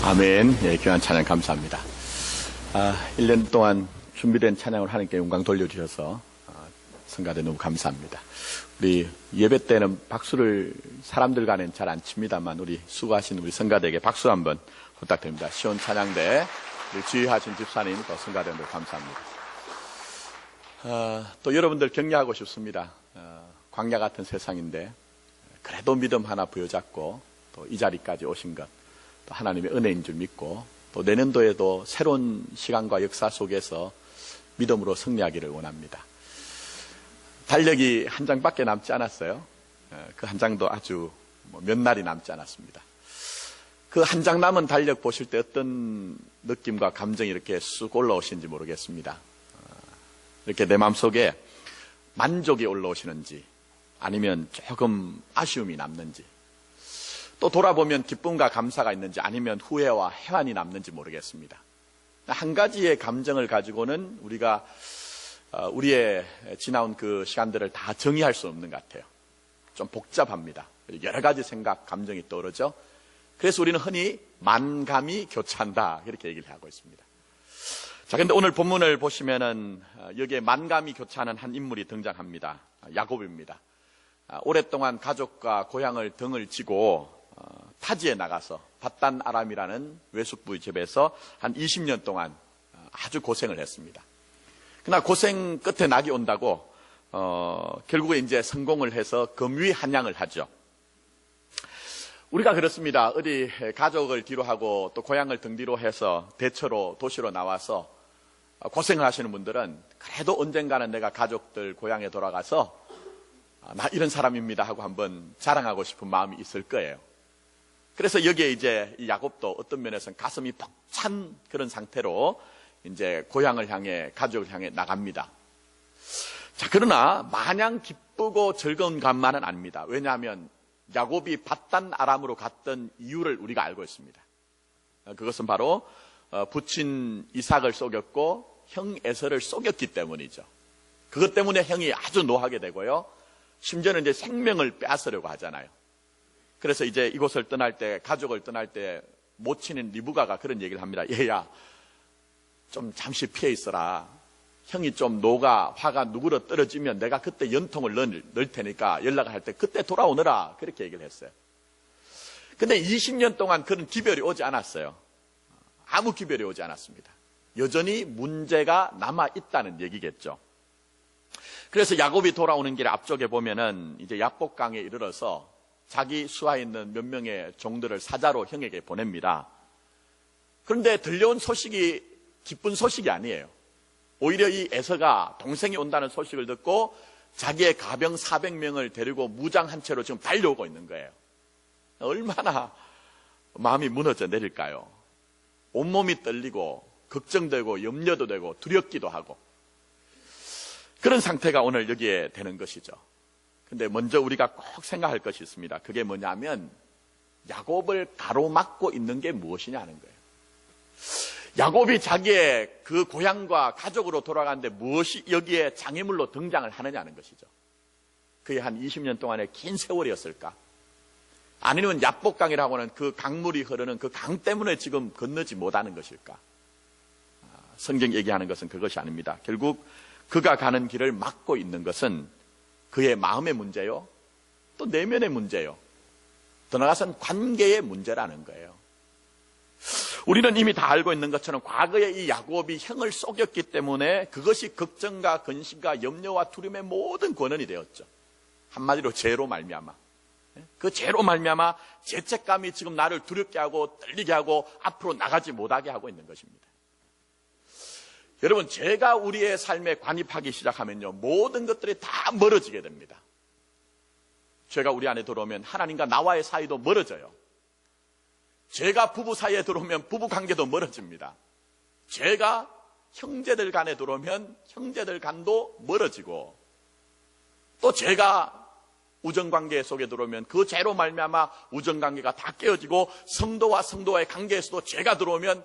아멘. 예, 귀한 찬양 감사합니다. 1년 동안 준비된 찬양을 하나님께 영광 돌려주셔서 성가대 너무 감사합니다. 우리 예배 때는 박수를 사람들 간엔 잘 안 칩니다만 우리 수고하신 우리 성가대에게 박수 한번 부탁드립니다. 시온 찬양대 우리 지휘하신 집사님 또 성가대님들 감사합니다. 또 여러분들 격려하고 싶습니다. 광야 같은 세상인데 그래도 믿음 하나 부여잡고 또 이 자리까지 오신 것 또 하나님의 은혜인 줄 믿고 또 내년도에도 새로운 시간과 역사 속에서 믿음으로 승리하기를 원합니다. 달력이 한 장밖에 남지 않았어요. 그 한 장도 아주 몇 날이 남지 않았습니다. 그 한 장 남은 달력 보실 때 어떤 느낌과 감정이 이렇게 쑥 올라오시는지 모르겠습니다. 이렇게 내 마음속에 만족이 올라오시는지 아니면 조금 아쉬움이 남는지 또 돌아보면 기쁨과 감사가 있는지 아니면 후회와 해환이 남는지 모르겠습니다. 한 가지의 감정을 가지고는 우리가 우리의 지나온 그 시간들을 다 정의할 수 없는 것 같아요. 좀 복잡합니다. 여러 가지 생각, 감정이 떠오르죠. 그래서 우리는 흔히 만감이 교차한다 이렇게 얘기를 하고 있습니다. 자, 근데 오늘 본문을 보시면은 여기에 만감이 교차하는 한 인물이 등장합니다. 야곱입니다. 오랫동안 가족과 고향을 등을 지고 타지에 나가서 밧단 아람이라는 외숙부의 집에서 한 20년 동안 아주 고생을 했습니다. 그러나 고생 끝에 낙이 온다고 결국에 이제 성공을 해서 금위 한양을 하죠. 우리가 그렇습니다. 어디 가족을 뒤로 하고 또 고향을 등 뒤로 해서 대처로 도시로 나와서 고생을 하시는 분들은 그래도 언젠가는 내가 가족들 고향에 돌아가서 나 이런 사람입니다 하고 한번 자랑하고 싶은 마음이 있을 거예요. 그래서 여기에 이제 이 야곱도 어떤 면에서는 가슴이 벅찬 그런 상태로 이제 고향을 향해 가족을 향해 나갑니다. 자, 그러나 마냥 기쁘고 즐거운 감만은 아닙니다. 왜냐하면 야곱이 밧단 아람으로 갔던 이유를 우리가 알고 있습니다. 그것은 바로 부친 이삭을 속였고 형 에서를 속였기 때문이죠. 그것 때문에 형이 아주 노하게 되고요. 심지어는 이제 생명을 빼앗으려고 하잖아요. 그래서 이제 이곳을 떠날 때, 가족을 떠날 때 모친인 리브가가 그런 얘기를 합니다. 얘야, 좀 잠시 피해 있어라. 형이 좀 노가, 화가 누구로 떨어지면 내가 그때 연통을 넣을 테니까 연락을 할 때 그때 돌아오너라. 그렇게 얘기를 했어요. 근데 20년 동안 그런 기별이 오지 않았어요. 아무 기별이 오지 않았습니다. 여전히 문제가 남아있다는 얘기겠죠. 그래서 야곱이 돌아오는 길에 앞쪽에 보면은 이제 야복강에 이르러서 자기 수하에 있는 몇 명의 종들을 사자로 형에게 보냅니다. 그런데 들려온 소식이 기쁜 소식이 아니에요. 오히려 이 에서가 동생이 온다는 소식을 듣고 자기의 가병 400명을 데리고 무장 한 채로 지금 달려오고 있는 거예요. 얼마나 마음이 무너져 내릴까요? 온몸이 떨리고 걱정되고 염려도 되고 두렵기도 하고 그런 상태가 오늘 여기에 되는 것이죠. 근데 먼저 우리가 꼭 생각할 것이 있습니다. 그게 뭐냐면 야곱을 가로막고 있는 게 무엇이냐는 거예요. 야곱이 자기의 그 고향과 가족으로 돌아가는데 무엇이 여기에 장애물로 등장을 하느냐는 것이죠. 그게 한 20년 동안의 긴 세월이었을까? 아니면 야복강이라고 하는 그 강물이 흐르는 그 강 때문에 지금 건너지 못하는 것일까? 성경 얘기하는 것은 그것이 아닙니다. 결국 그가 가는 길을 막고 있는 것은 그의 마음의 문제요, 또 내면의 문제요, 더 나아가서는 관계의 문제라는 거예요. 우리는 이미 다 알고 있는 것처럼 과거에 이 야곱이 형을 속였기 때문에 그것이 걱정과 근심과 염려와 두려움의 모든 권원이 되었죠. 한마디로 죄로 말미암아. 그 죄로 말미암아 죄책감이 지금 나를 두렵게 하고 떨리게 하고 앞으로 나가지 못하게 하고 있는 것입니다. 여러분, 죄가 우리의 삶에 관입하기 시작하면요, 모든 것들이 다 멀어지게 됩니다. 죄가 우리 안에 들어오면 하나님과 나와의 사이도 멀어져요. 죄가 부부 사이에 들어오면 부부 관계도 멀어집니다. 죄가 형제들 간에 들어오면 형제들 간도 멀어지고, 또 죄가 우정관계 속에 들어오면 그 죄로 말미암아 우정관계가 다 깨어지고, 성도와 성도와의 관계에서도 죄가 들어오면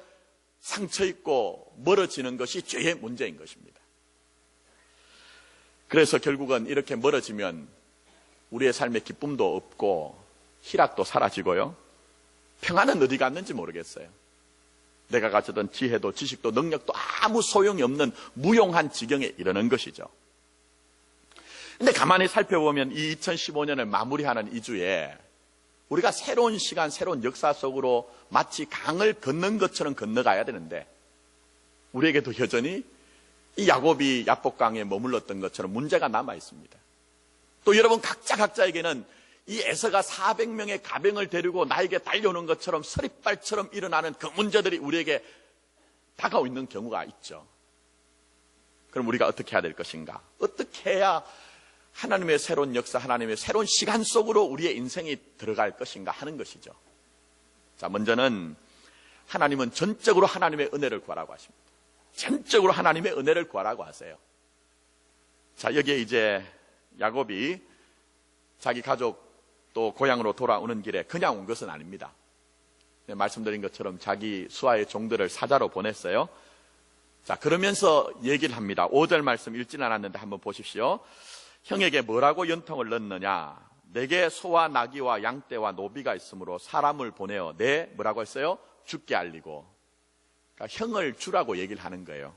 상처 있고 멀어지는 것이 죄의 문제인 것입니다. 그래서 결국은 이렇게 멀어지면 우리의 삶에 기쁨도 없고 희락도 사라지고요, 평안은 어디 갔는지 모르겠어요. 내가 가졌던 지혜도 지식도 능력도 아무 소용이 없는 무용한 지경에 이르는 것이죠. 근데 가만히 살펴보면 이 2015년을 마무리하는 이 주에 우리가 새로운 시간, 새로운 역사 속으로 마치 강을 건넌 것처럼 건너가야 되는데 우리에게도 여전히 이 야곱이 야복강에 머물렀던 것처럼 문제가 남아 있습니다. 또 여러분 각자에게는 이 에서가 400명의 가병을 데리고 나에게 달려오는 것처럼 서리발처럼 일어나는 그 문제들이 우리에게 다가오고 있는 경우가 있죠. 그럼 우리가 어떻게 해야 될 것인가? 어떻게 해야 하나님의 새로운 역사, 하나님의 새로운 시간 속으로 우리의 인생이 들어갈 것인가 하는 것이죠. 자, 먼저는 하나님은 전적으로 하나님의 은혜를 구하라고 하십니다. 전적으로 하나님의 은혜를 구하라고 하세요. 자, 여기에 이제 야곱이 자기 가족 또 고향으로 돌아오는 길에 그냥 온 것은 아닙니다. 말씀드린 것처럼 자기 수하의 종들을 사자로 보냈어요. 자, 그러면서 얘기를 합니다. 5절 말씀 읽진 않았는데 한번 보십시오. 형에게 뭐라고 연통을 넣느냐? 내게 소와 나귀와 양떼와 노비가 있으므로 사람을 보내어 내 뭐라고 했어요? 죽게 알리고. 그러니까 형을 주라고 얘기를 하는 거예요.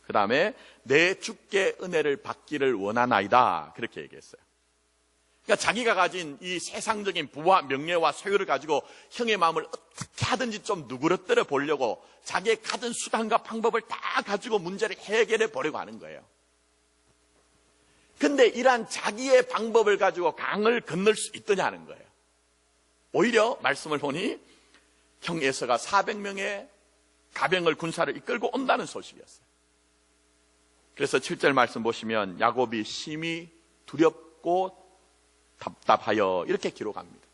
그 다음에 내 주께 은혜를 받기를 원하나이다. 그렇게 얘기했어요. 그러니까 자기가 가진 이 세상적인 부와 명예와 소유를 가지고 형의 마음을 어떻게 하든지 좀 누그러뜨려 보려고 자기의 가진 수단과 방법을 다 가지고 문제를 해결해 보려고 하는 거예요. 근데 이러한 자기의 방법을 가지고 강을 건널 수 있더냐 하는 거예요. 오히려 말씀을 보니 형 에서가 400명의 가병을 군사를 이끌고 온다는 소식이었어요. 그래서 7절 말씀 보시면 야곱이 심히 두렵고 답답하여 이렇게 기록합니다.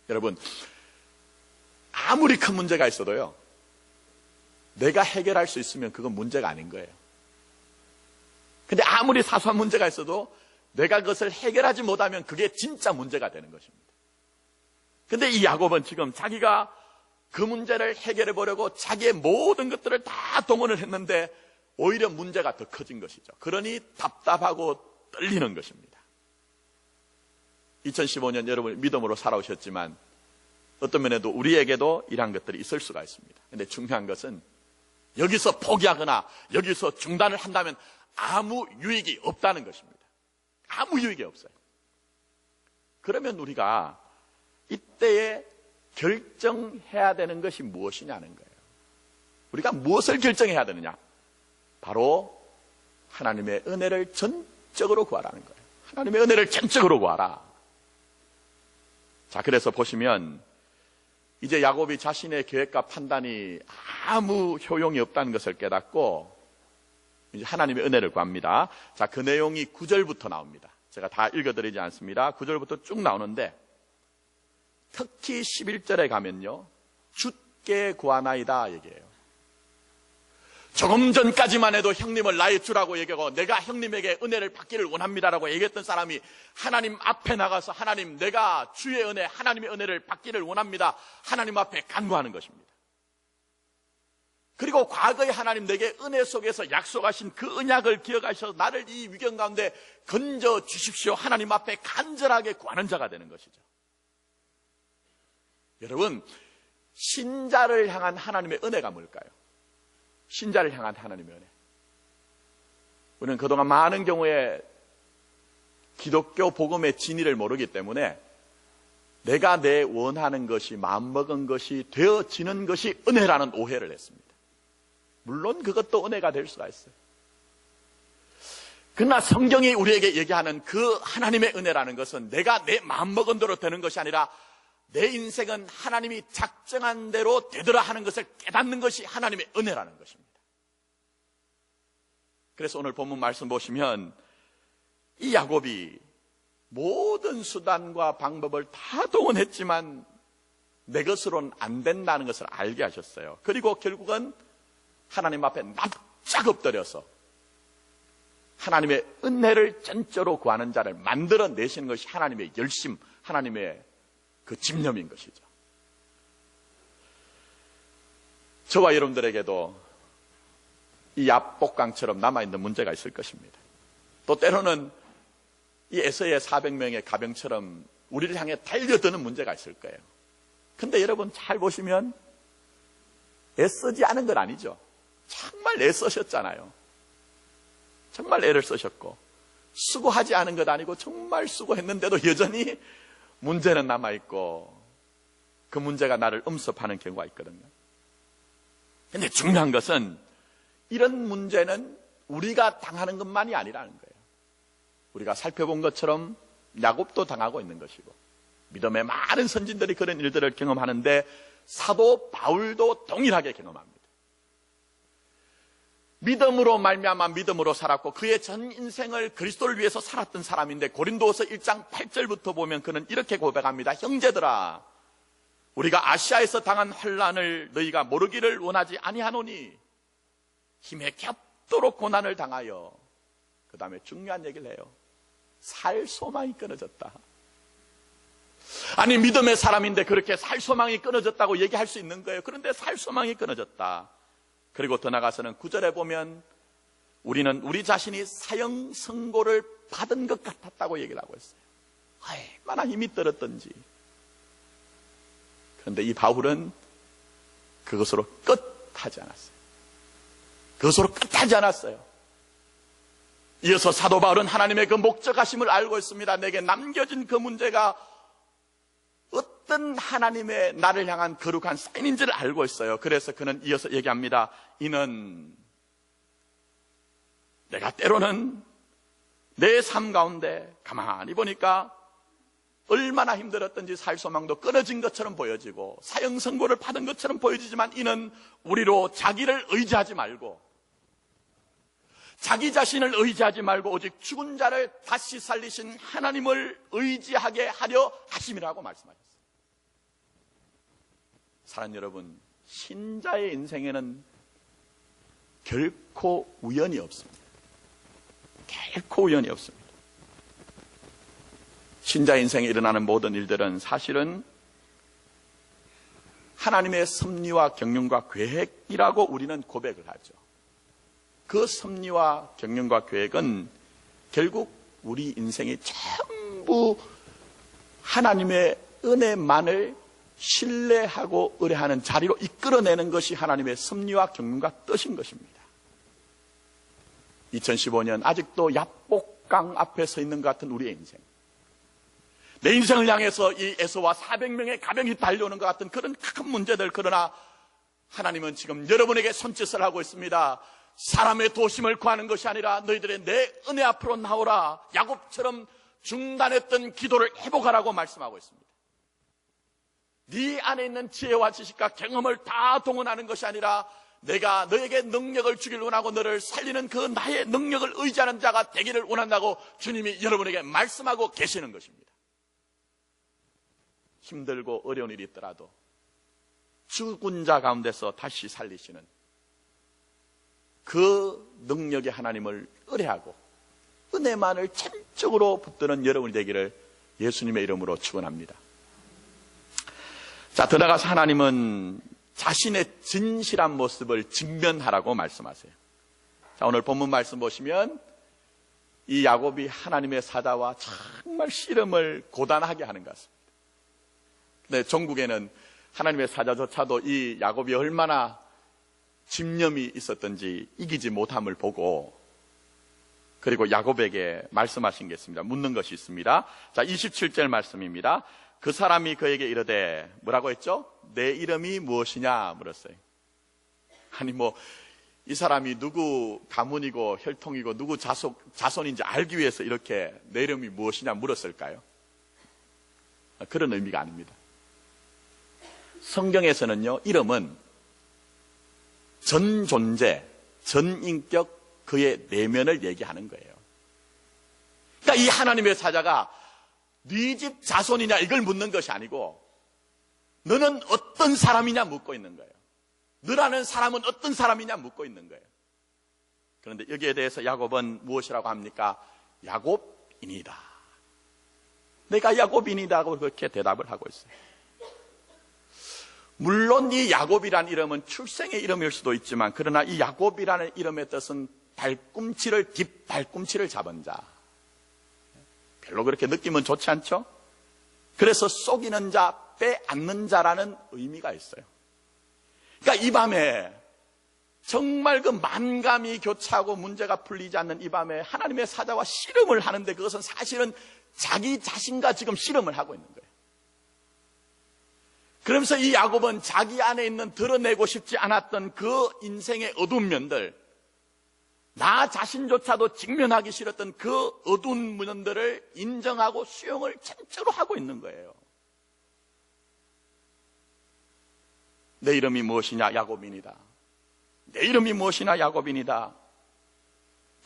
여러분, 아무리 큰 문제가 있어도요, 내가 해결할 수 있으면 그건 문제가 아닌 거예요. 근데 아무리 사소한 문제가 있어도 내가 그것을 해결하지 못하면 그게 진짜 문제가 되는 것입니다. 근데 이 야곱은 지금 자기가 그 문제를 해결해 보려고 자기의 모든 것들을 다 동원을 했는데 오히려 문제가 더 커진 것이죠. 그러니 답답하고 떨리는 것입니다. 2015년 여러분 믿음으로 살아오셨지만 어떤 면에도 우리에게도 이러한 것들이 있을 수가 있습니다. 근데 중요한 것은 여기서 포기하거나 여기서 중단을 한다면 아무 유익이 없다는 것입니다. 아무 유익이 없어요. 그러면 우리가 이때에 결정해야 되는 것이 무엇이냐는 거예요. 우리가 무엇을 결정해야 되느냐? 바로 하나님의 은혜를 전적으로 구하라는 거예요. 하나님의 은혜를 전적으로 구하라. 자, 그래서 보시면 이제 야곱이 자신의 계획과 판단이 아무 효용이 없다는 것을 깨닫고 이제 하나님의 은혜를 구합니다. 자, 그 내용이 9절부터 나옵니다. 제가 다 읽어드리지 않습니다. 9절부터 쭉 나오는데 특히 11절에 가면요, 주께 구하나이다 얘기해요. 조금 전까지만 해도 형님을 나의 주라고 얘기하고 내가 형님에게 은혜를 받기를 원합니다라고 얘기했던 사람이 하나님 앞에 나가서 하나님, 내가 주의 은혜, 하나님의 은혜를 받기를 원합니다. 하나님 앞에 간구하는 것입니다. 그리고 과거에 하나님 내게 은혜 속에서 약속하신 그 언약을 기억하셔서 나를 이 위경 가운데 건져 주십시오. 하나님 앞에 간절하게 구하는 자가 되는 것이죠. 여러분, 신자를 향한 하나님의 은혜가 뭘까요? 신자를 향한 하나님의 은혜. 우리는 그동안 많은 경우에 기독교 복음의 진리를 모르기 때문에 내가 내 원하는 것이, 마음먹은 것이 되어지는 것이 은혜라는 오해를 했습니다. 물론 그것도 은혜가 될 수가 있어요. 그러나 성경이 우리에게 얘기하는 그 하나님의 은혜라는 것은 내가 내 마음먹은 대로 되는 것이 아니라 내 인생은 하나님이 작정한 대로 되더라 하는 것을 깨닫는 것이 하나님의 은혜라는 것입니다. 그래서 오늘 본문 말씀 보시면 이 야곱이 모든 수단과 방법을 다 동원했지만 내 것으로는 안 된다는 것을 알게 하셨어요. 그리고 결국은 하나님 앞에 납작 엎드려서 하나님의 은혜를 전적으로 구하는 자를 만들어내시는 것이 하나님의 열심, 하나님의 그 집념인 것이죠. 저와 여러분들에게도 이 야복강처럼 남아있는 문제가 있을 것입니다. 또 때로는 이 에서의 400명의 가병처럼 우리를 향해 달려드는 문제가 있을 거예요. 근데 여러분 잘 보시면 애쓰지 않은 건 아니죠. 정말 애쓰셨잖아요. 정말 애를 쓰셨고 수고하지 않은 것 아니고 정말 수고했는데도 여전히 문제는 남아있고 그 문제가 나를 엄습하는 경우가 있거든요. 근데 중요한 것은 이런 문제는 우리가 당하는 것만이 아니라는 거예요. 우리가 살펴본 것처럼 야곱도 당하고 있는 것이고 믿음의 많은 선진들이 그런 일들을 경험하는데 사도 바울도 동일하게 경험합니다. 믿음으로 말미암아 믿음으로 살았고 그의 전 인생을 그리스도를 위해서 살았던 사람인데 고린도후서 1장 8절부터 보면 그는 이렇게 고백합니다. 형제들아, 우리가 아시아에서 당한 환난을 너희가 모르기를 원하지 아니하노니 힘에 겹도록 고난을 당하여, 그 다음에 중요한 얘기를 해요. 살 소망이 끊어졌다. 아니, 믿음의 사람인데 그렇게 살 소망이 끊어졌다고 얘기할 수 있는 거예요. 그런데 살 소망이 끊어졌다. 그리고 더 나가서는 9절에 보면 우리는 우리 자신이 사형 선고를 받은 것 같았다고 얘기를 하고 있어요. 얼마나 힘이 들었던지. 그런데 이 바울은 그것으로 끝하지 않았어요. 그것으로 끝하지 않았어요. 이어서 사도 바울은 하나님의 그 목적하심을 알고 있습니다. 내게 남겨진 그 문제가 어떤 하나님의 나를 향한 거룩한 사인인지를 알고 있어요. 그래서 그는 이어서 얘기합니다. 이는 내가 때로는 내 삶 가운데 가만히 보니까 얼마나 힘들었던지 살 소망도 끊어진 것처럼 보여지고 사형 선고를 받은 것처럼 보여지지만 이는 우리로 자기를 의지하지 말고 자기 자신을 의지하지 말고 오직 죽은 자를 다시 살리신 하나님을 의지하게 하려 하심이라고 말씀하셨어요. 사랑하는 여러분, 신자의 인생에는 결코 우연이 없습니다. 결코 우연이 없습니다. 신자 인생에 일어나는 모든 일들은 사실은 하나님의 섭리와 경륜과 계획이라고 우리는 고백을 하죠. 그 섭리와 경륜과 계획은 결국 우리 인생이 전부 하나님의 은혜만을 신뢰하고 의뢰하는 자리로 이끌어내는 것이 하나님의 섭리와 경륜과 뜻인 것입니다. 2015년 아직도 야복강 앞에 서 있는 것 같은 우리의 인생, 내 인생을 향해서 이 에서와 400명의 가병이 달려오는 것 같은 그런 큰 문제들, 그러나 하나님은 지금 여러분에게 손짓을 하고 있습니다. 사람의 도심을 구하는 것이 아니라 너희들의 내 은혜 앞으로 나오라, 야곱처럼 중단했던 기도를 회복하라고 말씀하고 있습니다. 네 안에 있는 지혜와 지식과 경험을 다 동원하는 것이 아니라 내가 너에게 능력을 주기를 원하고 너를 살리는 그 나의 능력을 의지하는 자가 되기를 원한다고 주님이 여러분에게 말씀하고 계시는 것입니다. 힘들고 어려운 일이 있더라도 죽은 자 가운데서 다시 살리시는 그 능력의 하나님을 의뢰하고 은혜만을 전적으로 붙드는 여러분이 되기를 예수님의 이름으로 축원합니다. 자, 더 나가서 하나님은 자신의 진실한 모습을 직면하라고 말씀하세요. 자, 오늘 본문 말씀 보시면 이 야곱이 하나님의 사자와 정말 씨름을 고단하게 하는 것 같습니다. 근데 종국에는 하나님의 사자조차도 이 야곱이 얼마나 집념이 있었던지 이기지 못함을 보고, 그리고 야곱에게 말씀하신 게 있습니다. 묻는 것이 있습니다. 자, 27절 말씀입니다. 그 사람이 그에게 이르되, 뭐라고 했죠? 내 이름이 무엇이냐 물었어요. 아니, 이 사람이 누구 가문이고 혈통이고 누구 자손인지 알기 위해서 이렇게 내 이름이 무엇이냐 물었을까요? 그런 의미가 아닙니다. 성경에서는요, 이름은 전 존재, 전 인격, 그의 내면을 얘기하는 거예요. 그러니까 이 하나님의 사자가 네 집 자손이냐 이걸 묻는 것이 아니고 너는 어떤 사람이냐 묻고 있는 거예요. 너라는 사람은 어떤 사람이냐 묻고 있는 거예요. 그런데 여기에 대해서 야곱은 무엇이라고 합니까? 야곱이니다. 내가 야곱이니다고 그렇게 대답을 하고 있어요. 물론 이 야곱이라는 이름은 출생의 이름일 수도 있지만, 그러나 이 야곱이라는 이름의 뜻은 뒷발꿈치를 잡은 자. 별로 그렇게 느낌은 좋지 않죠? 그래서 속이는 자, 빼앗는 자라는 의미가 있어요. 그러니까 이 밤에 정말 그 만감이 교차하고 문제가 풀리지 않는 이 밤에 하나님의 사자와 씨름을 하는데 그것은 사실은 자기 자신과 지금 씨름을 하고 있는 거예요. 그러면서 이 야곱은 자기 안에 있는 드러내고 싶지 않았던 그 인생의 어두운 면들, 나 자신조차도 직면하기 싫었던 그 어두운 면들을 인정하고 수용을 전적으로 하고 있는 거예요. 내 이름이 무엇이냐? 야곱이니라. 내 이름이 무엇이냐? 야곱이니라.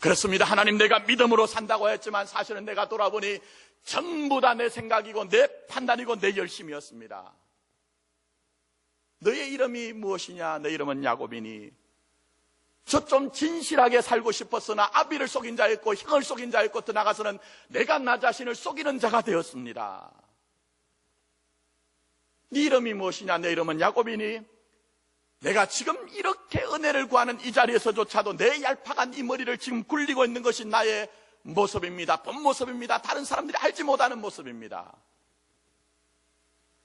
그렇습니다. 하나님, 내가 믿음으로 산다고 했지만 사실은 내가 돌아보니 전부 다 내 생각이고 내 판단이고 내 열심이었습니다. 너의 이름이 무엇이냐? 내 이름은 야곱이니. 저 좀 진실하게 살고 싶었으나 아비를 속인 자였고 형을 속인 자였고 더 나아가서는 내가 나 자신을 속이는 자가 되었습니다. 네 이름이 무엇이냐? 내 이름은 야곱이니. 내가 지금 이렇게 은혜를 구하는 이 자리에서조차도 내 얄팍한 이 머리를 지금 굴리고 있는 것이 나의 모습입니다. 본 모습입니다. 다른 사람들이 알지 못하는 모습입니다.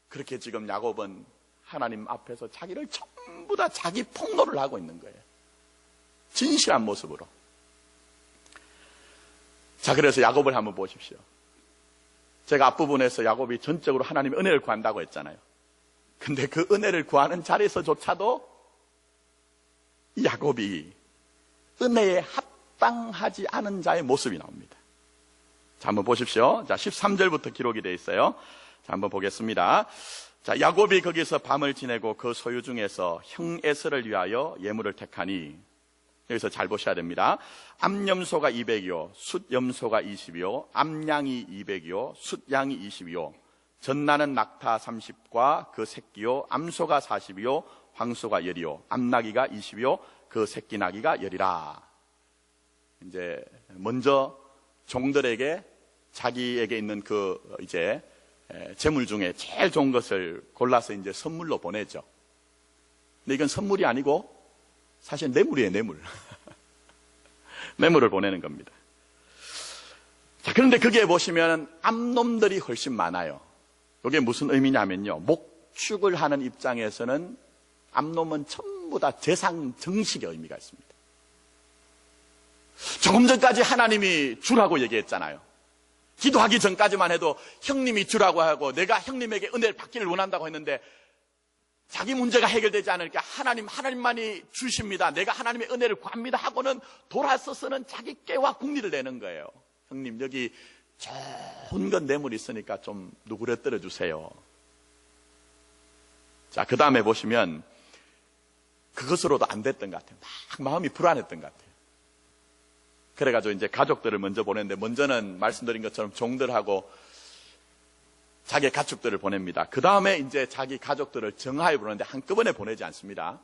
그렇게 지금 야곱은 하나님 앞에서 자기를 전부 다 자기 폭로를 하고 있는 거예요. 진실한 모습으로. 자, 그래서 야곱을 한번 보십시오. 제가 앞부분에서 야곱이 전적으로 하나님의 은혜를 구한다고 했잖아요. 근데 그 은혜를 구하는 자리에서조차도 이 야곱이 은혜에 합당하지 않은 자의 모습이 나옵니다. 자, 한번 보십시오. 자, 13절부터 기록이 되어 있어요. 자, 한번 보겠습니다. 자, 야곱이 거기서 밤을 지내고 그 소유 중에서 형 에서를 위하여 예물을 택하니, 여기서 잘 보셔야 됩니다. 암염소가 200이요, 숫염소가 20이요, 암양이 200이요, 숫양이 20이요, 전나는 낙타 30과 그 새끼요, 암소가 40이요, 황소가 10이요, 암나귀가 20이요, 그 새끼 나귀가 10이라. 이제 먼저 종들에게 자기에게 있는 그 이제 재물 중에 제일 좋은 것을 골라서 이제 선물로 보내죠. 근데 이건 선물이 아니고 사실 뇌물이에요, 뇌물. 뇌물을 보내는 겁니다. 자, 그런데 거기에 보시면 암놈들이 훨씬 많아요. 이게 무슨 의미냐면요, 목축을 하는 입장에서는 암놈은 전부 다 재상 정식의 의미가 있습니다. 조금 전까지 하나님이 주라고 얘기했잖아요. 기도하기 전까지만 해도 형님이 주라고 하고 내가 형님에게 은혜를 받기를 원한다고 했는데, 자기 문제가 해결되지 않으니까 하나님만이 주십니다, 내가 하나님의 은혜를 구합니다 하고는 돌아서서는 자기 깨와 국리를 내는 거예요. 형님, 여기 좋은 건 뇌물이 있으니까 좀 누구려뜨려 주세요. 자, 그 다음에 보시면 그것으로도 안 됐던 것 같아요. 막 마음이 불안했던 것 같아요. 그래가지고 이제 가족들을 먼저 보냈는데, 먼저는 말씀드린 것처럼 종들하고 자기 가축들을 보냅니다. 그 다음에 이제 자기 가족들을 정하여 보내는데 한꺼번에 보내지 않습니다.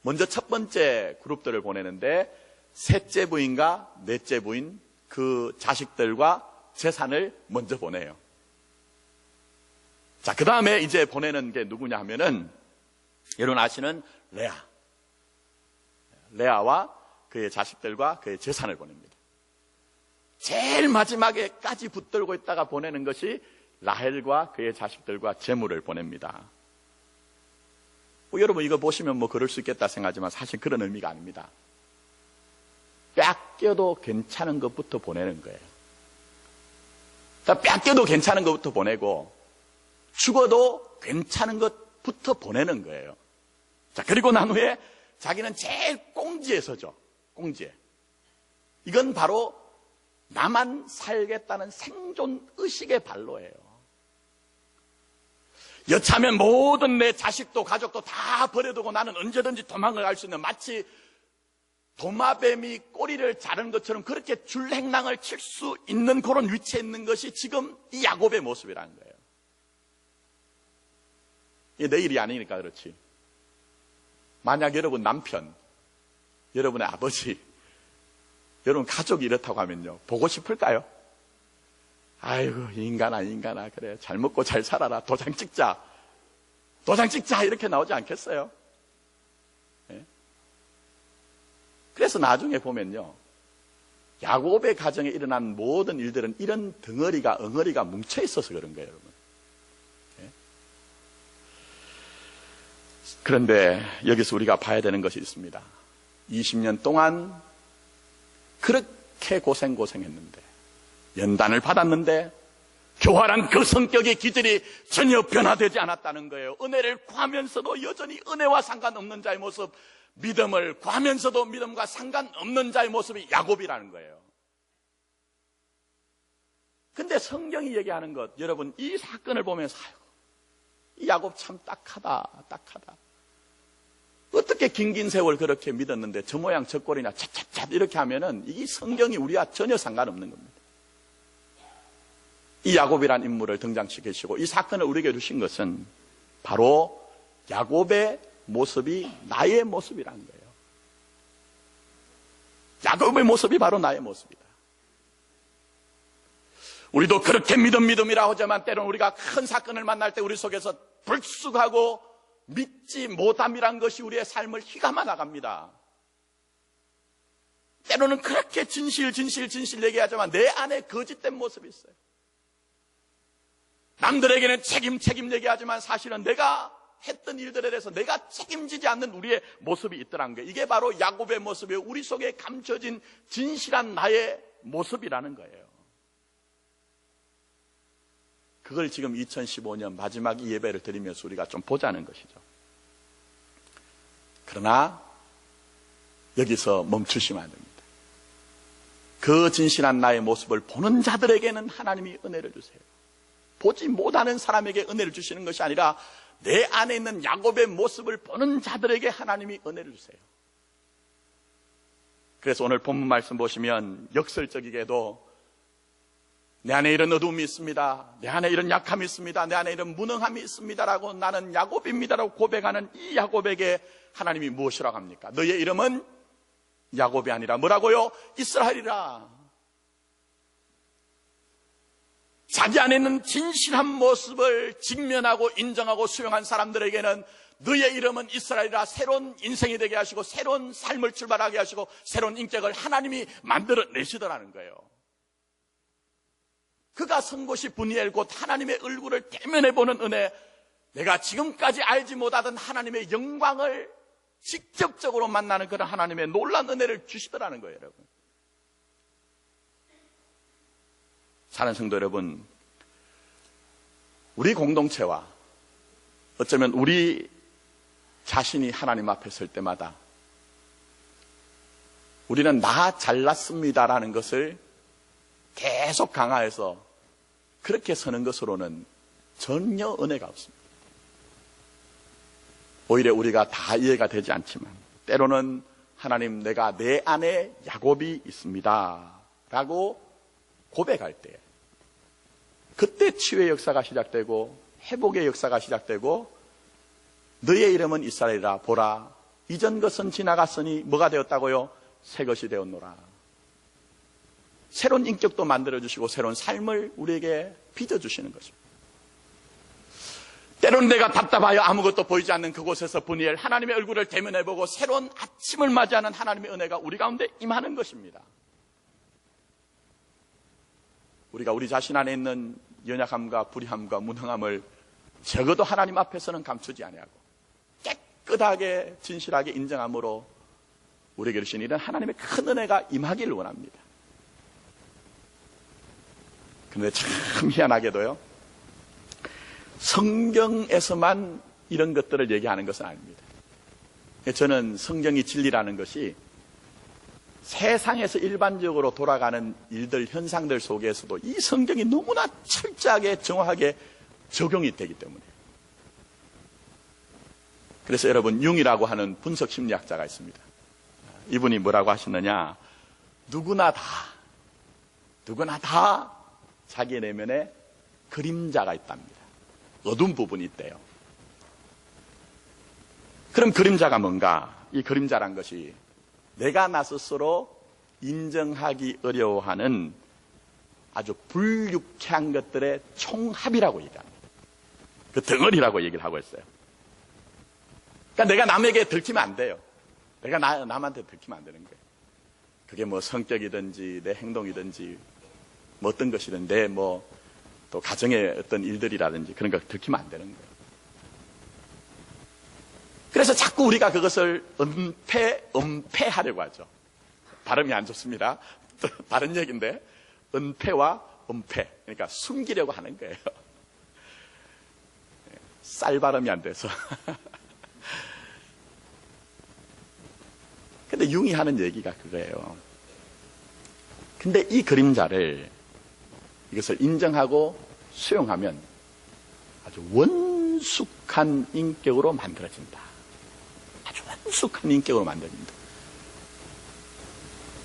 먼저 첫 번째 그룹들을 보내는데 셋째 부인과 넷째 부인, 그 자식들과 재산을 먼저 보내요. 자, 그 다음에 이제 보내는 게 누구냐 하면은, 여러분 아시는 레아와 그의 자식들과 그의 재산을 보냅니다. 제일 마지막에까지 붙들고 있다가 보내는 것이 라헬과 그의 자식들과 재물을 보냅니다. 여러분 이거 보시면 뭐 그럴 수 있겠다 생각하지만 사실 그런 의미가 아닙니다. 뺏겨도 괜찮은 것부터 보내는 거예요. 자, 뺏겨도 괜찮은 것부터 보내고 죽어도 괜찮은 것부터 보내는 거예요. 자, 그리고 난 후에 자기는 제일 꽁지에 서죠. 꽁지에. 이건 바로 나만 살겠다는 생존 의식의 발로예요. 여차하면 모든 내 자식도 가족도 다 버려두고 나는 언제든지 도망을 갈 수 있는, 마치 도마뱀이 꼬리를 자른 것처럼 그렇게 줄행랑을 칠 수 있는 그런 위치에 있는 것이 지금 이 야곱의 모습이라는 거예요. 이게 내 일이 아니니까 그렇지. 만약 여러분 남편, 여러분의 아버지, 여러분 가족이 이렇다고 하면요, 보고 싶을까요? 아이고, 인간아, 그래, 잘 먹고 잘 살아라, 도장 찍자, 이렇게 나오지 않겠어요? 네? 그래서 나중에 보면요, 야곱의 가정에 일어난 모든 일들은 이런 엉어리가 뭉쳐 있어서 그런 거예요, 여러분. 네? 그런데 여기서 우리가 봐야 되는 것이 있습니다. 20년 동안 그렇게 고생했는데, 연단을 받았는데 교활한 그 성격의 기질이 전혀 변화되지 않았다는 거예요. 은혜를 구하면서도 여전히 은혜와 상관없는 자의 모습, 믿음을 구하면서도 믿음과 상관없는 자의 모습이 야곱이라는 거예요. 근데 성경이 얘기하는 것, 여러분 이 사건을 보면서 이 야곱 참 딱하다. 어떻게 긴 세월 그렇게 믿었는데 저 모양 저 꼴이나 찻 이렇게 하면은 이 성경이 우리와 전혀 상관없는 겁니다. 이 야곱이란 인물을 등장시키시고 이 사건을 우리에게 주신 것은 바로 야곱의 모습이 나의 모습이라는 거예요. 야곱의 모습이 바로 나의 모습이다. 우리도 그렇게 믿음이라고 하지만 때로는 우리가 큰 사건을 만날 때 우리 속에서 불쑥하고 믿지 못함이란 것이 우리의 삶을 휘감아 나갑니다. 때로는 그렇게 진실 얘기하지만 내 안에 거짓된 모습이 있어요. 남들에게는 책임 얘기하지만 사실은 내가 했던 일들에 대해서 내가 책임지지 않는 우리의 모습이 있더라는 거예요. 이게 바로 야곱의 모습이에요. 우리 속에 감춰진 진실한 나의 모습이라는 거예요. 그걸 지금 2015년 마지막 이 예배를 드리면서 우리가 좀 보자는 것이죠. 그러나 여기서 멈추시면 안 됩니다. 그 진실한 나의 모습을 보는 자들에게는 하나님이 은혜를 주세요. 보지 못하는 사람에게 은혜를 주시는 것이 아니라 내 안에 있는 야곱의 모습을 보는 자들에게 하나님이 은혜를 주세요. 그래서 오늘 본문 말씀 보시면 역설적이게도 내 안에 이런 어두움이 있습니다. 내 안에 이런 약함이 있습니다. 내 안에 이런 무능함이 있습니다라고 나는 야곱입니다라고 고백하는 이 야곱에게 하나님이 무엇이라고 합니까? 너의 이름은 야곱이 아니라 뭐라고요? 이스라엘이라. 자기 안에 있는 진실한 모습을 직면하고 인정하고 수용한 사람들에게는 너의 이름은 이스라엘이라, 새로운 인생이 되게 하시고 새로운 삶을 출발하게 하시고 새로운 인격을 하나님이 만들어내시더라는 거예요. 그가 선 곳이 분이엘, 곧 하나님의 얼굴을 대면해 보는 은혜, 내가 지금까지 알지 못하던 하나님의 영광을 직접적으로 만나는 그런 하나님의 놀라운 은혜를 주시더라는 거예요, 여러분. 사랑하는 성도 여러분, 우리 공동체와 어쩌면 우리 자신이 하나님 앞에 설 때마다 우리는 나 잘났습니다라는 것을 계속 강화해서 그렇게 서는 것으로는 전혀 은혜가 없습니다. 오히려 우리가 다 이해가 되지 않지만 때로는 하나님, 내가 내 안에 야곱이 있습니다 라고 고백할 때 그때 치유의 역사가 시작되고 회복의 역사가 시작되고, 너의 이름은 이스라엘이라, 보라 이전 것은 지나갔으니 뭐가 되었다고요? 새 것이 되었노라. 새로운 인격도 만들어주시고 새로운 삶을 우리에게 빚어주시는 것입니다. 때로는 내가 답답하여 아무것도 보이지 않는 그곳에서 분이엘 하나님의 얼굴을 대면해보고 새로운 아침을 맞이하는 하나님의 은혜가 우리 가운데 임하는 것입니다. 우리가 우리 자신 안에 있는 연약함과 불의함과 무능함을 적어도 하나님 앞에서는 감추지 아니하고 깨끗하게 진실하게 인정함으로 우리에게 주신 이런 하나님의 큰 은혜가 임하기를 원합니다. 그런데 참 희한하게도요, 성경에서만 이런 것들을 얘기하는 것은 아닙니다. 저는 성경이 진리라는 것이 세상에서 일반적으로 돌아가는 일들, 현상들 속에서도 이 성경이 너무나 철저하게 정확하게 적용이 되기 때문에. 그래서 여러분, 융이라고 하는 분석 심리학자가 있습니다. 이분이 뭐라고 하시느냐, 누구나 다 자기 내면에 그림자가 있답니다. 어두운 부분이 있대요. 그럼 그림자가 뭔가? 이 그림자란 것이 내가 나 스스로 인정하기 어려워하는 아주 불유쾌한 것들의 총합이라고 얘기합니다. 그 덩어리라고 얘기를 하고 있어요. 그러니까 내가 남에게 들키면 안 돼요. 내가 남한테 들키면 안 되는 거예요. 그게 뭐 성격이든지 내 행동이든지 뭐 어떤 것이든 내 또 가정의 어떤 일들이라든지 그런 거 들키면 안 되는 거예요. 그래서 자꾸 우리가 그것을 은폐하려고 하죠. 발음이 안 좋습니다. 다른 얘기인데, 은폐와 은폐. 그러니까 숨기려고 하는 거예요. 쌀 발음이 안 돼서. 근데 융이 하는 얘기가 그거예요. 근데 이 그림자를, 이것을 인정하고 수용하면 아주 원숙한 인격으로 만들어진다. 아주 원숙한 인격으로 만들어진다.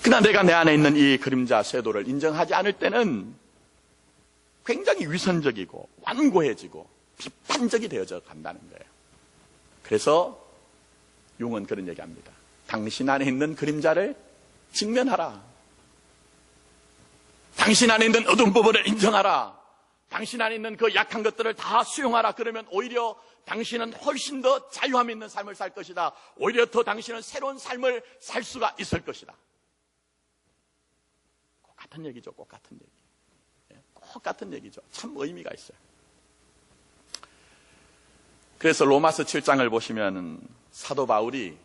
그러나 내가 내 안에 있는 이 그림자 쇄도를 인정하지 않을 때는 굉장히 위선적이고 완고해지고 비판적이 되어져 간다는 거예요. 그래서 융은 그런 얘기합니다. 당신 안에 있는 그림자를 직면하라. 당신 안에 있는 어두운 부분을 인정하라. 당신 안에 있는 그 약한 것들을 다 수용하라. 그러면 오히려 당신은 훨씬 더 자유함 있는 삶을 살 것이다. 오히려 더 당신은 새로운 삶을 살 수가 있을 것이다. 꼭 같은 얘기죠. 꼭 같은 얘기. 꼭 같은 얘기죠. 참 의미가 있어요. 그래서 로마서 7장을 보시면 사도 바울이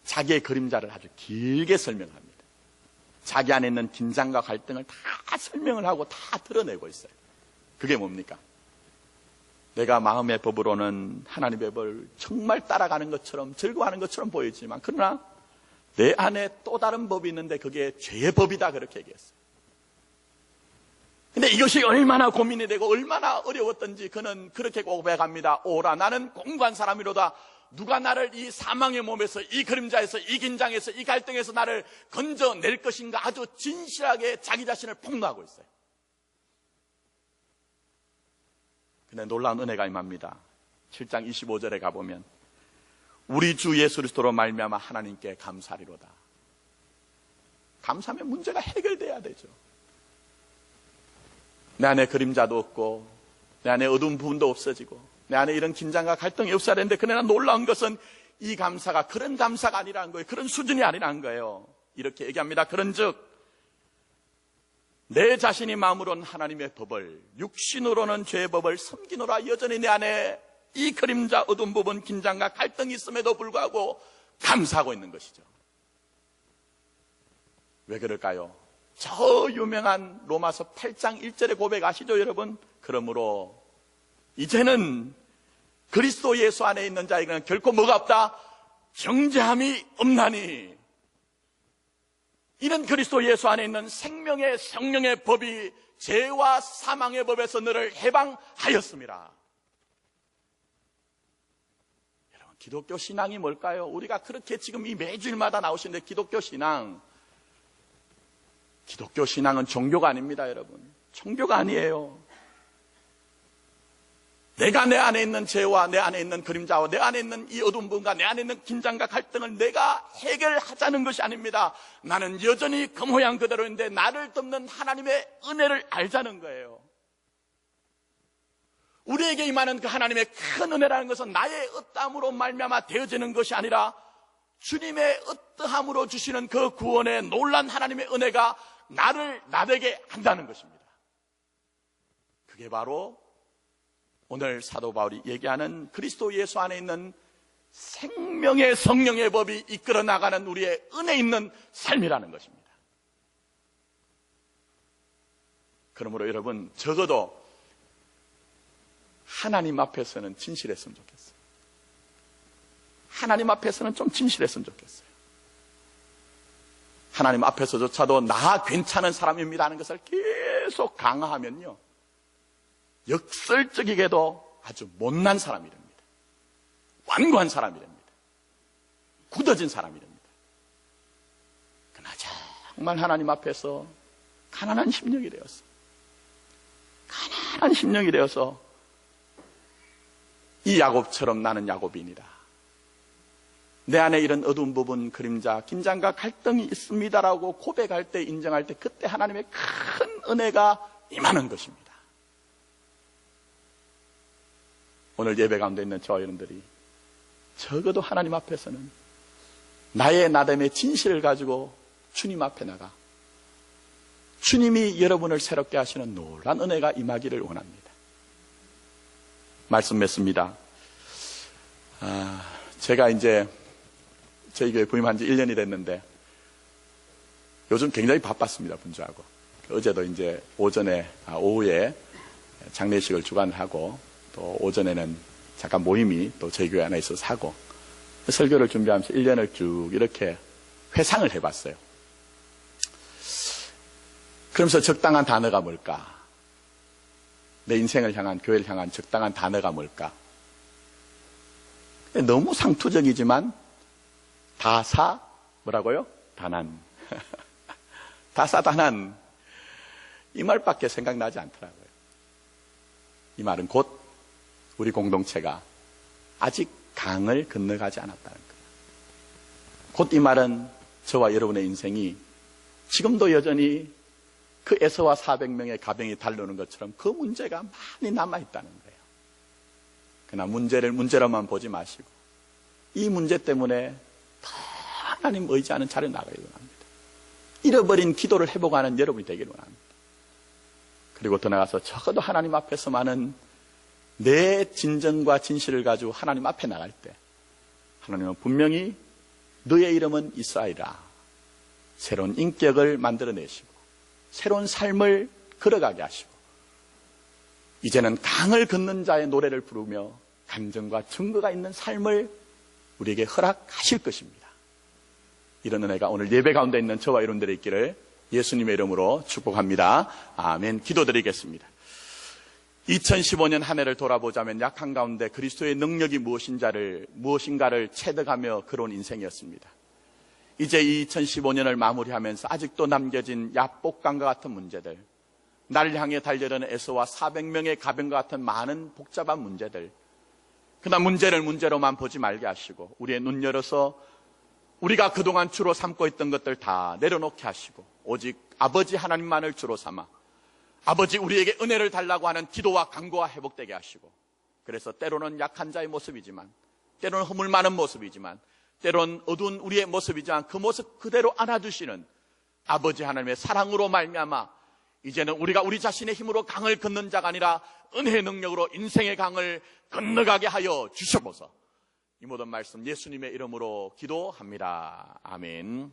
자기의 그림자를 아주 길게 설명합니다. 자기 안에 있는 긴장과 갈등을 다 설명을 하고 다 드러내고 있어요. 그게 뭡니까? 내가 마음의 법으로는 하나님의 법을 정말 따라가는 것처럼 즐거워하는 것처럼 보이지만 그러나 내 안에 또 다른 법이 있는데 그게 죄의 법이다, 그렇게 얘기했어요. 근데 이것이 얼마나 고민이 되고 얼마나 어려웠던지 그는 그렇게 고백합니다. 오라, 나는 공고한 사람이로다. 누가 나를 이 사망의 몸에서, 이 그림자에서, 이 긴장에서, 이 갈등에서 나를 건져낼 것인가. 아주 진실하게 자기 자신을 폭로하고 있어요. 근데 놀라운 은혜가 임합니다. 7장 25절에 가보면 우리 주 예수 그리스도로 말미암아 하나님께 감사하리로다. 감사하면 문제가 해결돼야 되죠. 내 안에 그림자도 없고 내 안에 어두운 부분도 없어지고 내 안에 이런 긴장과 갈등이 없어야 되는데, 그러나 놀라운 것은 이 감사가 그런 감사가 아니라는 거예요. 그런 수준이 아니라는 거예요. 이렇게 얘기합니다. 그런즉 내 자신이 마음으로는 하나님의 법을, 육신으로는 죄의 법을 섬기노라. 여전히 내 안에 이 그림자, 어두운 부분, 긴장과 갈등이 있음에도 불구하고 감사하고 있는 것이죠. 왜 그럴까요? 저 유명한 로마서 8장 1절의 고백 아시죠, 여러분? 그러므로 이제는 그리스도 예수 안에 있는 자에게는 결코 뭐가 없다? 정죄함이 없나니. 이는 그리스도 예수 안에 있는 생명의 성령의 법이 죄와 사망의 법에서 너를 해방하였습니다. 여러분, 기독교 신앙이 뭘까요? 우리가 그렇게 지금 이 매주일마다 나오시는데 기독교 신앙은 종교가 아닙니다, 여러분. 종교가 아니에요. 내가 내 안에 있는 죄와 내 안에 있는 그림자와 내 안에 있는 이 어두운 부분과 내 안에 있는 긴장과 갈등을 내가 해결하자는 것이 아닙니다. 나는 여전히 그 모양 그대로인데 나를 덮는 하나님의 은혜를 알자는 거예요. 우리에게 임하는 그 하나님의 큰 은혜라는 것은 나의 어떠함으로 말미암아 되어지는 것이 아니라 주님의 어떠함으로 주시는 그 구원의 놀란 하나님의 은혜가 나를 나되게 한다는 것입니다. 그게 바로 오늘 사도 바울이 얘기하는 그리스도 예수 안에 있는 생명의 성령의 법이 이끌어 나가는 우리의 은혜 있는 삶이라는 것입니다. 그러므로 여러분, 적어도 하나님 앞에서는 진실했으면 좋겠어요. 하나님 앞에서는 좀 진실했으면 좋겠어요. 하나님 앞에서조차도 나 괜찮은 사람입니다 하는 것을 계속 강화하면요, 역설적이게도 아주 못난 사람이 됩니다. 완고한 사람이 됩니다. 굳어진 사람이 됩니다. 그러나 정말 하나님 앞에서 가난한 심령이 되어서 이 야곱처럼 나는 야곱인이다. 내 안에 이런 어두운 부분, 그림자, 긴장과 갈등이 있습니다라고 고백할 때, 인정할 때, 그때 하나님의 큰 은혜가 임하는 것입니다. 오늘 예배 가운데 있는 저와 여러분들이 적어도 하나님 앞에서는 나의 나됨의 진실을 가지고 주님 앞에 나가 주님이 여러분을 새롭게 하시는 놀라운 은혜가 임하기를 원합니다. 말씀 맺습니다. 제가 이제 저희 교회 부임한 지 1년이 됐는데 요즘 굉장히 바빴습니다, 분주하고. 어제도 이제 오후에 장례식을 주관하고 또 오전에는 잠깐 모임이 또 저희 교회 안에 있어서 하고 설교를 준비하면서 1년을 쭉 이렇게 회상을 해봤어요. 그러면서 적당한 단어가 뭘까? 내 인생을 향한, 교회를 향한 적당한 단어가 뭘까? 너무 상투적이지만 뭐라고요? 다난. 다사다난. 이 말밖에 생각나지 않더라고요. 이 말은 곧 우리 공동체가 아직 강을 건너가지 않았다는 거예요. 곧 이 말은 저와 여러분의 인생이 지금도 여전히 그 에서와 400명의 가병이 달려오는 것처럼 그 문제가 많이 남아있다는 거예요. 그러나 문제를 문제로만 보지 마시고 이 문제 때문에 더 하나님 의지하는 자리에 나가기를 원합니다. 잃어버린 기도를 회복하는 여러분이 되기를 원합니다. 그리고 더 나아가서 적어도 하나님 앞에서만은 내 진정과 진실을 가지고 하나님 앞에 나갈 때 하나님은 분명히 너의 이름은 이스라엘이라 새로운 인격을 만들어내시고 새로운 삶을 걸어가게 하시고 이제는 강을 걷는 자의 노래를 부르며 감정과 증거가 있는 삶을 우리에게 허락하실 것입니다. 이런 은혜가 오늘 예배 가운데 있는 저와 여러분들에 있기를 예수님의 이름으로 축복합니다. 아멘. 기도드리겠습니다. 2015년 한 해를 돌아보자면 약한 가운데 그리스도의 능력이 무엇인가를 체득하며 그런 인생이었습니다. 이제 2015년을 마무리하면서 아직도 남겨진 야복강과 같은 문제들, 나를 향해 달려드는 에서와 400명의 가병과 같은 많은 복잡한 문제들, 그러나 문제를 문제로만 보지 말게 하시고 우리의 눈 열어서 우리가 그동안 주로 삼고 있던 것들 다 내려놓게 하시고 오직 아버지 하나님만을 주로 삼아 아버지 우리에게 은혜를 달라고 하는 기도와 간구가 회복되게 하시고 그래서 때로는 약한 자의 모습이지만 때로는 허물 많은 모습이지만 때로는 어두운 우리의 모습이지만 그 모습 그대로 안아주시는 아버지 하나님의 사랑으로 말미암아 이제는 우리가 우리 자신의 힘으로 강을 걷는 자가 아니라 은혜의 능력으로 인생의 강을 건너가게 하여 주셔보소. 이 모든 말씀 예수님의 이름으로 기도합니다. 아멘.